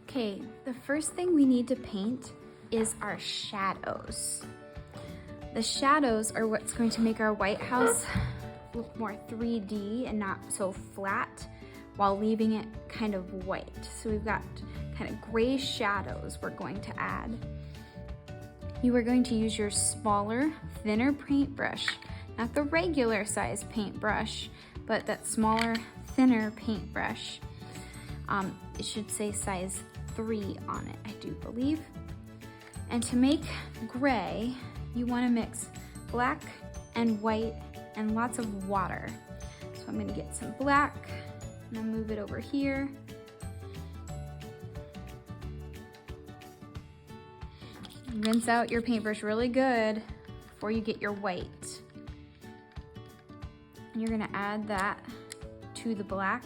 Okay, the first thing we need to paint is our shadows. The shadows are what's going to make our White House look more 3D and not so flat while leaving it kind of white. So we've got kind of gray shadows we're going to add. You are going to use your smaller, thinner paintbrush, not the regular size paintbrush, but that smaller, thinner paintbrush. It should say size 3 on it, I do believe. And to make gray, you want to mix black and white and lots of water. So I'm going to get some black and I'll move it over here. Rinse out your paintbrush really good before you get your white. And you're going to add that to the black.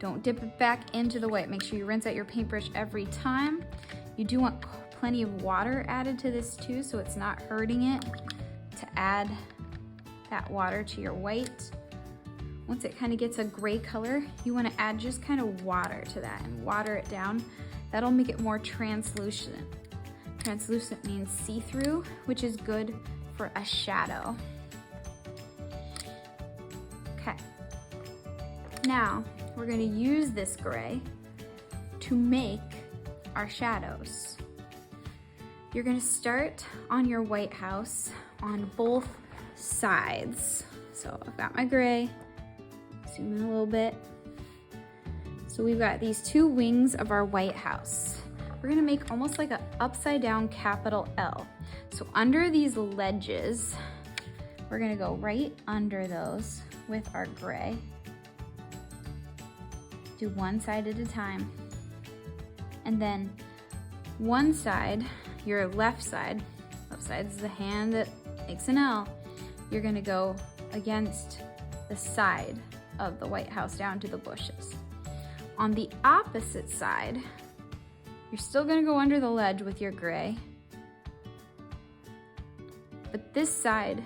Don't dip it back into the white. Make sure you rinse out your paintbrush every time. You do want plenty of water added to this too, so it's not hurting it to add that water to your white. Once it kind of gets a gray color, you want to add just kind of water to that and water it down. That'll make it more translucent. Translucent means see-through, which is good for a shadow. Okay. Now, we're going to use this gray to make our shadows. You're going to start on your White House on both sides. So I've got my gray, zoom in a little bit. So we've got these two wings of our White House. We're going to make almost like an upside down capital L. So under these ledges, we're going to go right under those with our gray. Do one side at a time. And then one side, your left side is the hand that makes an L. You're gonna go against the side of the White House down to the bushes. On the opposite side, you're still gonna go under the ledge with your gray. But this side,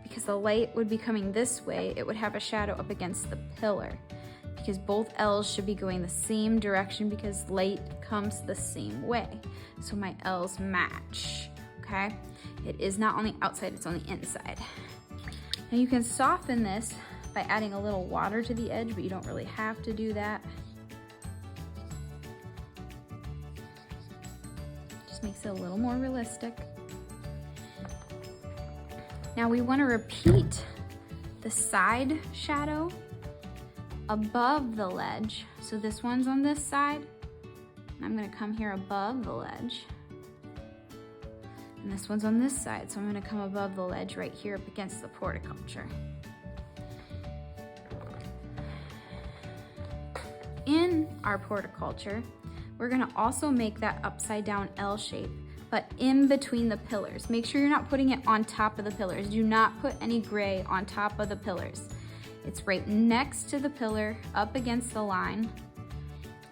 because the light would be coming this way, it would have a shadow up against the pillar. Because both L's should be going the same direction because light comes the same way. So my L's match, okay? It is not on the outside, it's on the inside. Now you can soften this by adding a little water to the edge, but you don't really have to do that. Just makes it a little more realistic. Now we want to repeat the side shadow above the ledge. So this one's on this side. I'm gonna come here above the ledge. And this one's on this side. So I'm gonna come above the ledge right here up against the porticulture. In our porticulture, we're gonna also make that upside down L shape, but in between the pillars. Make sure you're not putting it on top of the pillars. Do not put any gray on top of the pillars. It's right next to the pillar, up against the line,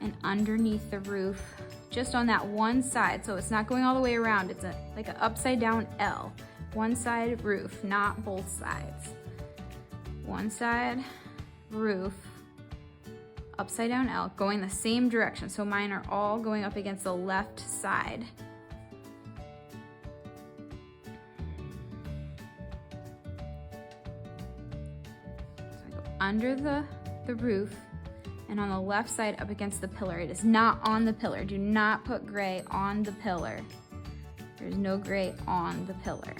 and underneath the roof, just on that one side. So it's not going all the way around. It's like an upside down L. One side roof, not both sides. One side roof, upside down L, going the same direction. So mine are all going up against the left side. Under the roof and on the left side up against the pillar. It is not on the pillar. Do not put gray on the pillar. There's no gray on the pillar.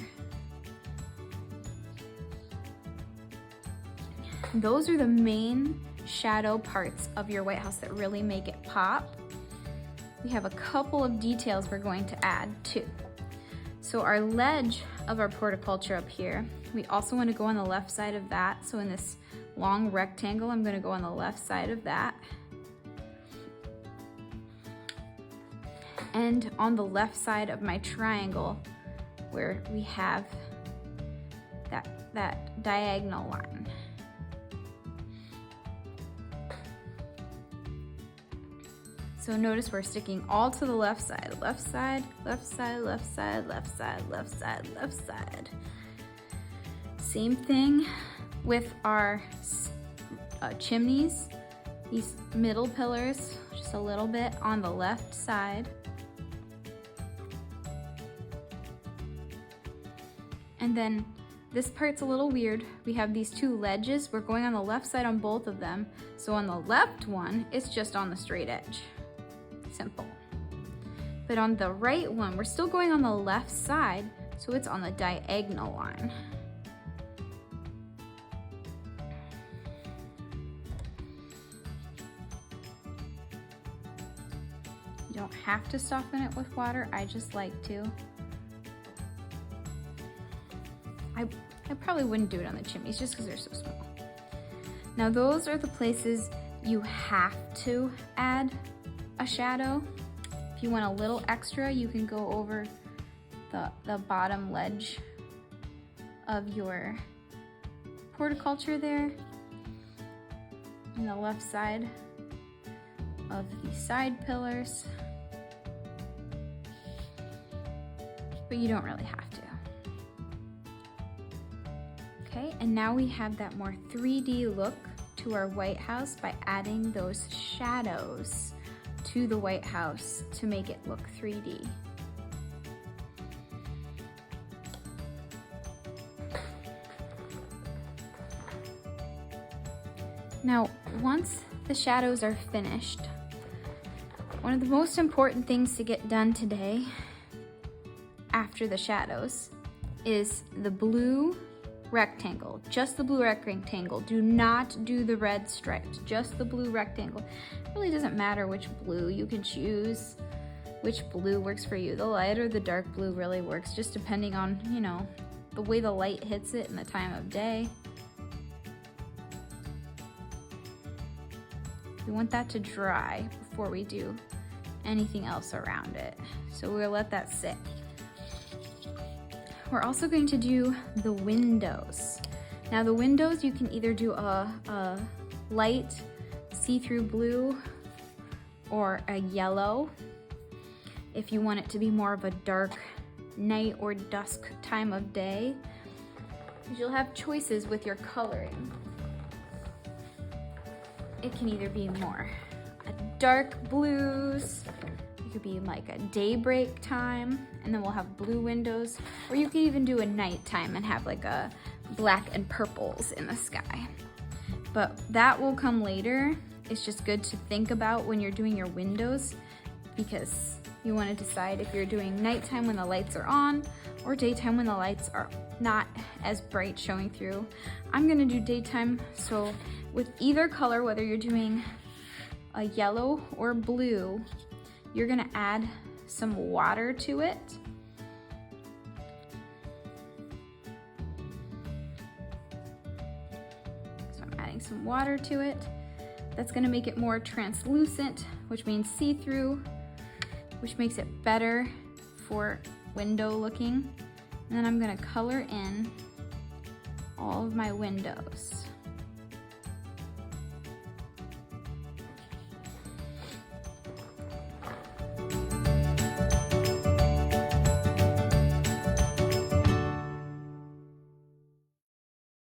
Those are the main shadow parts of your White House that really make it pop. We have a couple of details we're going to add too. So our ledge of our porticulture up here, we also want to go on the left side of that. So in this long rectangle, I'm going to go on the left side of that. And on the left side of my triangle, where we have that diagonal line. So notice we're sticking all to the left side. Left side, left side, left side, left side, left side, left side. Same thing with our chimneys. these middle pillars, just a little bit on the left side. And then this part's a little weird. We have these two ledges. We're going on the left side on both of them. So on the left one, it's just on the straight edge. Simple. But on the right one, we're still going on the left side, so it's on the diagonal line. You don't have to soften it with water, I just like to. I probably wouldn't do it on the chimneys just because they're so small. Now those are the places you have to add a shadow. If you want a little extra, you can go over the bottom ledge of your horticulture there on the left side of the side pillars. But you don't really have to. Okay, and now we have that more 3D look to our White House by adding those shadows to the White House to make it look 3D. Now, once the shadows are finished, one of the most important things to get done today after the shadows is the blue rectangle, just the blue rectangle. Do not do the red stripes, just the blue rectangle. It really doesn't matter which blue. You can choose which blue works for you. The light or the dark blue really works, just depending on, you know, the way the light hits it and the time of day. We want that to dry before we do anything else around it. So we'll let that sit. We're also going to do the windows. Now the windows, you can either do a light see-through blue or a yellow if you want it to be more of a dark night or dusk time of day. You'll have choices with your coloring. It can either be more dark blues, it could be like a daybreak time, and then we'll have blue windows, or you could even do a nighttime and have like a black and purples in the sky. But that will come later. It's just good to think about when you're doing your windows, because you want to decide if you're doing nighttime when the lights are on or daytime when the lights are not as bright showing through. I'm gonna do daytime, so with either color, whether you're doing a yellow or blue, you're gonna add some water to it. So I'm adding some water to it. That's gonna make it more translucent, which means see-through, which makes it better for window looking. And then I'm gonna color in all of my windows.